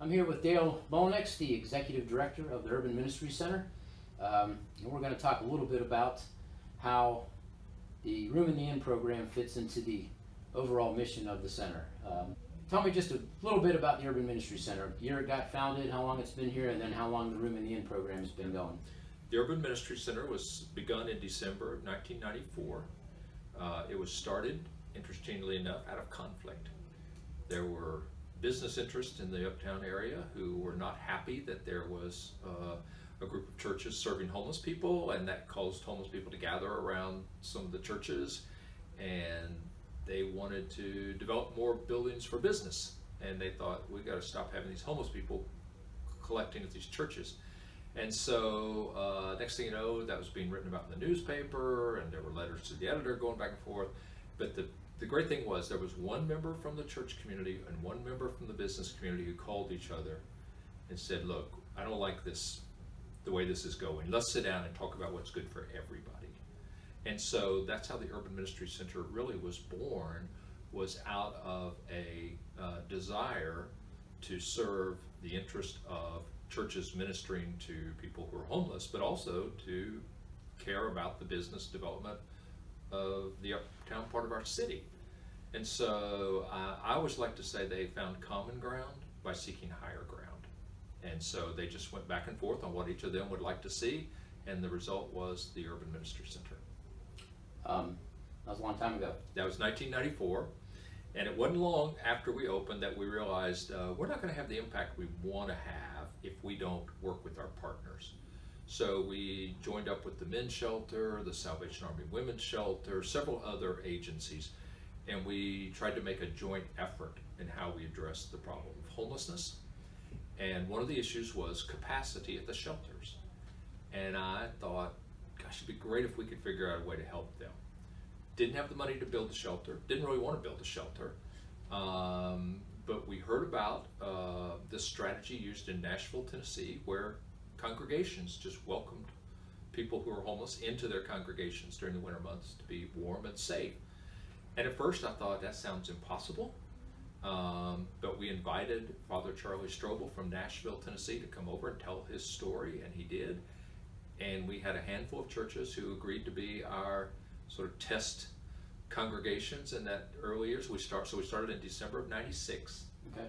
I'm here with Dale Mullennix, the Executive Director of the Urban Ministry Center. And we're going to talk a little bit about how the Room in the Inn program fits into the overall mission of the center. Tell me just a little bit about the Urban Ministry Center. The year it got founded, how long it's been here, and then how long the Room in the Inn program has been going. The Urban Ministry Center was begun in December of 1994. It was started, interestingly enough, out of conflict. There were business interests in the uptown area who were not happy that there was a group of churches serving homeless people, and that caused homeless people to gather around some of the churches, and they wanted to develop more buildings for business, and they thought, we got to stop having these homeless people collecting at these churches. And so next thing you know, that was being written about in the newspaper, and there were letters to the editor going back and forth. But the great thing was there was one member from the church community and one member from the business community who called each other and said, look, I don't like this, the way this is going. Let's sit down and talk about what's good for everybody. And so that's how the Urban Ministry Center really was born, was out of a desire to serve the interest of churches ministering to people who are homeless, but also to care about the business development of the uptown part of our city. And so I always like to say they found common ground by seeking higher ground. And so they just went back and forth on what each of them would like to see, and the result was the Urban Ministry Center. That was a long time ago. That was 1994, and it wasn't long after we opened that we realized we're not going to have the impact we want to have if we don't work with our partners. So we joined up with the Men's Shelter, the Salvation Army Women's Shelter, several other agencies, and we tried to make a joint effort in how we address the problem of homelessness. And one of the issues was capacity at the shelters. And I thought, gosh, it'd be great if we could figure out a way to help them. Didn't have the money to build a shelter, didn't really want to build a shelter, but we heard about this strategy used in Nashville, Tennessee, where congregations just welcomed people who were homeless into their congregations during the winter months to be warm and safe. And at first I thought, that sounds impossible, but we invited Father Charlie Strobel from Nashville, Tennessee to come over and tell his story, and he did. And we had a handful of churches who agreed to be our sort of test congregations in that early years. So we started in December of 96. Okay.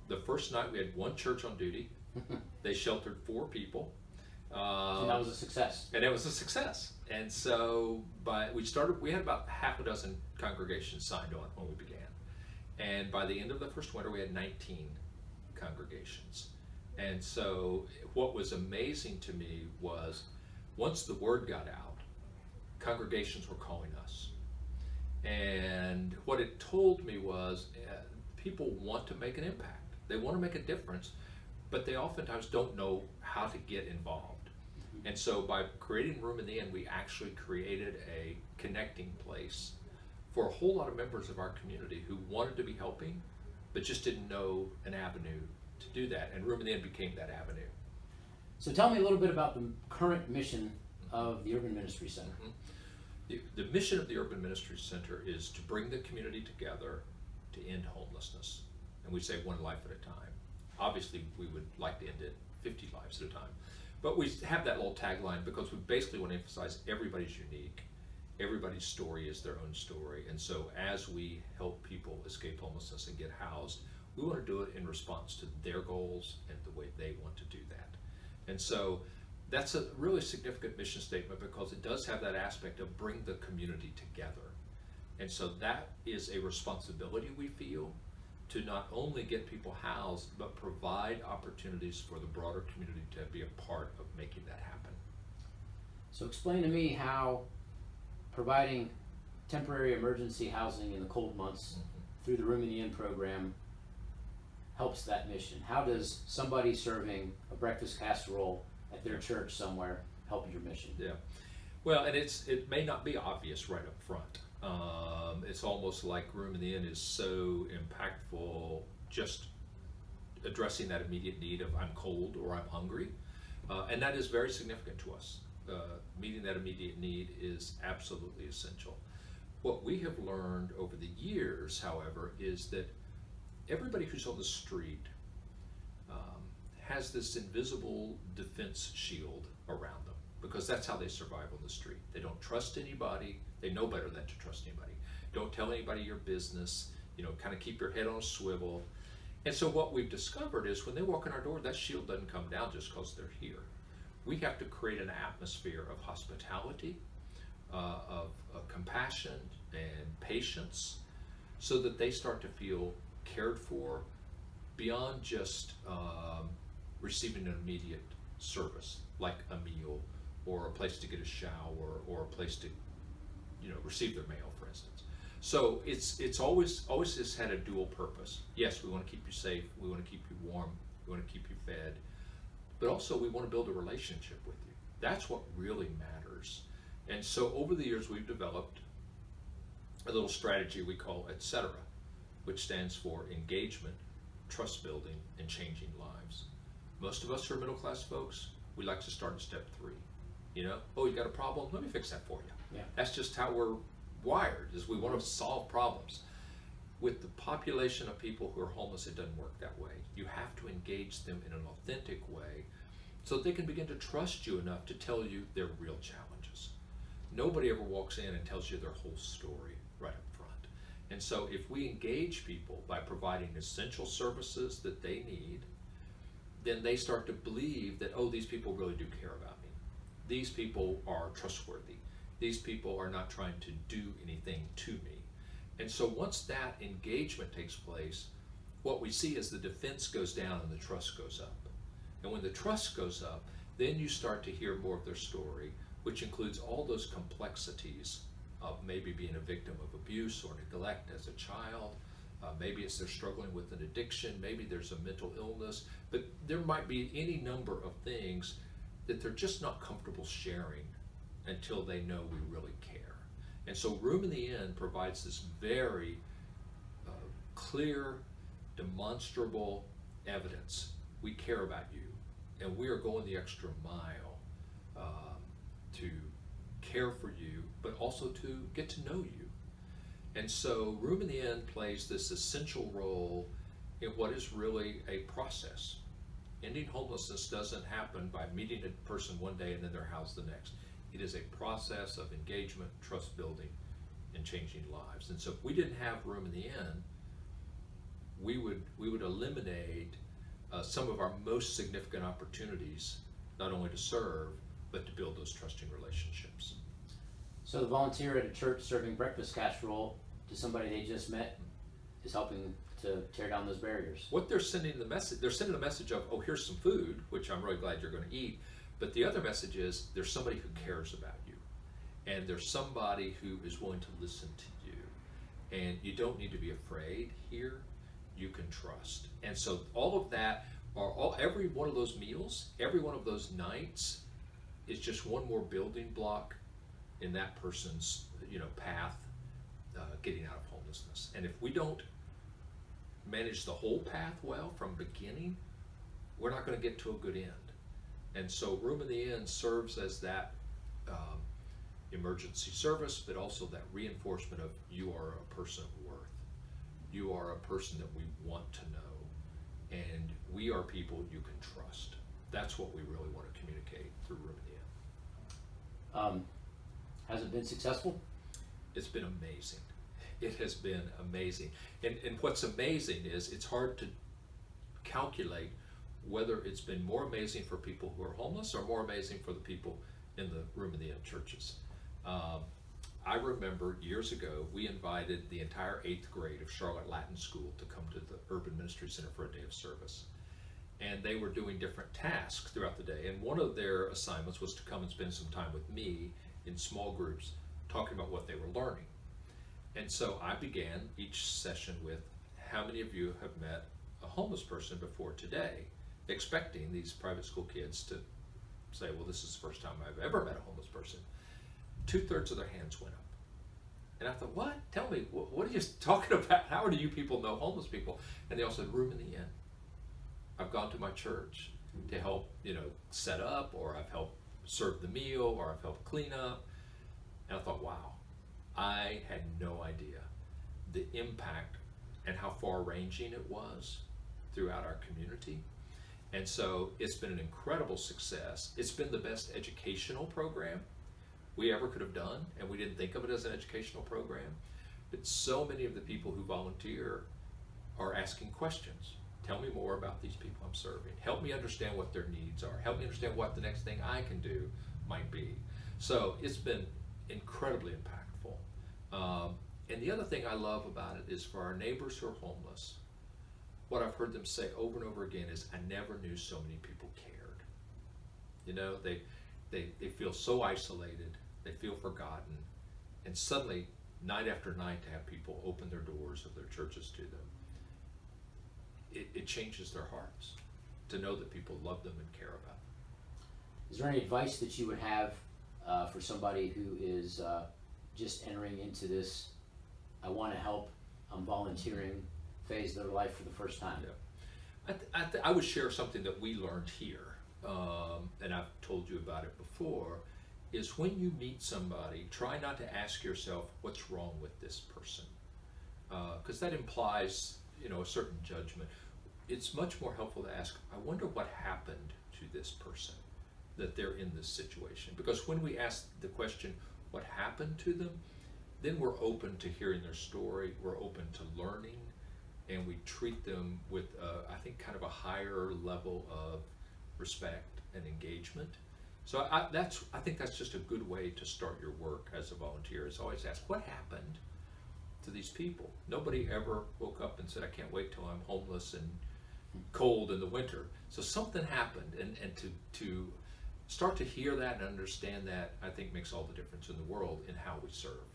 The first night we had one church on duty. They sheltered 4 people. And that was a success. And it was a success. And so we had about half a dozen congregations signed on when we began. And by the end of the first winter, we had 19 congregations. And so what was amazing to me was once the word got out, congregations were calling us. And what it told me was people want to make an impact. They want to make a difference, but they oftentimes don't know how to get involved. And so by creating Room in the Inn, we actually created a connecting place for a whole lot of members of our community who wanted to be helping, but just didn't know an avenue to do that. And Room in the Inn became that avenue. So tell me a little bit about the current mission of the Urban Ministry Center. Mm-hmm. The mission of the Urban Ministry Center is to bring the community together to end homelessness. And we say one life at a time. Obviously, we would like to end it 50 lives at a time. But we have that little tagline because we basically want to emphasize everybody's unique. Everybody's story is their own story. And so as we help people escape homelessness and get housed, we want to do it in response to their goals and the way they want to do that. And so that's a really significant mission statement because it does have that aspect of bring the community together. And so that is a responsibility we feel to not only get people housed, but provide opportunities for the broader community to be a part of making that happen. So explain to me how providing temporary emergency housing in the cold months through the Room in the Inn program helps that mission. How does somebody serving a breakfast casserole at their church somewhere help your mission? Yeah, well, and it may not be obvious right up front. It's almost like Room in the Inn is so impactful, just addressing that immediate need of I'm cold or I'm hungry, and that is very significant to us. Meeting that immediate need is absolutely essential. What we have learned over the years, however, is that everybody who's on the street has this invisible defense shield around them, because that's how they survive on the street. They don't trust anybody. They know better than to trust anybody. Don't tell anybody your business. Kind of keep your head on a swivel. And so what we've discovered is when they walk in our door, that shield doesn't come down just because they're here. We have to create an atmosphere of hospitality, of compassion and patience, so that they start to feel cared for beyond just receiving an immediate service like a meal or a place to get a shower or a place to receive their mail, for instance. So it's always just had a dual purpose. Yes, we want to keep you safe, we want to keep you warm, we want to keep you fed, but also we want to build a relationship with you. That's what really matters. And so over the years we've developed a little strategy we call etc., which stands for engagement, trust building, and changing lives. Most of us who are middle class folks, we like to start at step 3. Oh, you got a problem? Let me fix that for you. Yeah. That's just how we're wired, is we want to solve problems. With the population of people who are homeless, it doesn't work that way. You have to engage them in an authentic way so that they can begin to trust you enough to tell you their real challenges. Nobody ever walks in and tells you their whole story right up front. And so if we engage people by providing essential services that they need, then they start to believe that, oh, these people really do care about me. These people are trustworthy. These people are not trying to do anything to me. And so once that engagement takes place, what we see is the defense goes down and the trust goes up. And when the trust goes up, then you start to hear more of their story, which includes all those complexities of maybe being a victim of abuse or neglect as a child. Maybe it's they're struggling with an addiction, maybe there's a mental illness, but there might be any number of things that they're just not comfortable sharing until they know we really care. And so Room in the Inn provides this very clear, demonstrable evidence. We care about you, and we are going the extra mile to care for you, but also to get to know you. And so Room in the Inn plays this essential role in what is really a process. Ending homelessness doesn't happen by meeting a person one day and then they're housed the next. It is a process of engagement, trust building, and changing lives. And so if we didn't have Room in the Inn, we would eliminate some of our most significant opportunities, not only to serve, but to build those trusting relationships. So the volunteer at a church serving breakfast casserole to somebody they just met is helping to tear down those barriers. What they're sending they're sending a message of, oh, here's some food, which I'm really glad you're going to eat. But the other message is there's somebody who cares about you, and there's somebody who is willing to listen to you, and you don't need to be afraid here. You can trust. And so all of that, every one of those meals, every one of those nights, is just one more building block in that person's path getting out of homelessness. And if we don't manage the whole path well from beginning, we're not going to get to a good end. And so Room in the Inn serves as that emergency service, but also that reinforcement of you are a person of worth. You are a person that we want to know, and we are people you can trust. That's what we really want to communicate through Room in the Inn. Has it been successful? It's been amazing. It has been amazing. And what's amazing is it's hard to calculate whether it's been more amazing for people who are homeless or more amazing for the people in the Room in the Inn churches. I remember years ago, we invited the entire 8th grade of Charlotte Latin School to come to the Urban Ministry Center for a day of service. And they were doing different tasks throughout the day. And one of their assignments was to come and spend some time with me in small groups, talking about what they were learning. And so I began each session with, how many of you have met a homeless person before today? Expecting these private school kids to say, well, this is the first time I've ever met a homeless person. 2/3 of their hands went up. And I thought, what? Tell me, what are you talking about? How do you people know homeless people? And they all said, Room in the Inn. I've gone to my church to help, set up, or I've helped serve the meal, or I've helped clean up. And I thought, wow, I had no idea the impact and how far-ranging it was throughout our community. And so it's been an incredible success. It's been the best educational program we ever could have done, and we didn't think of it as an educational program. But so many of the people who volunteer are asking questions. Tell me more about these people I'm serving. Help me understand what their needs are. Help me understand what the next thing I can do might be. So it's been incredibly impactful. And the other thing I love about it is for our neighbors who are homeless, what I've heard them say over and over again is, I never knew so many people cared. You know, they feel so isolated, they feel forgotten, and suddenly, night after night, to have people open their doors of their churches to them, it changes their hearts to know that people love them and care about them. Is there any advice that you would have for somebody who is just entering into this, I want to help, I'm volunteering phase of their life for the first time? Yeah. I would share something that we learned here, and I've told you about it before, is when you meet somebody, try not to ask yourself, what's wrong with this person? Because that implies, a certain judgment. It's much more helpful to ask, I wonder what happened to this person that they're in this situation. Because when we ask the question, what happened to them, then we're open to hearing their story, we're open to learning, and we treat them with, I think, kind of a higher level of respect and engagement. So I think that's just a good way to start your work as a volunteer, is always ask, what happened to these people? Nobody ever woke up and said, I can't wait till I'm homeless and cold in the winter. So something happened, and to start to hear that and understand that, I think makes all the difference in the world in how we serve.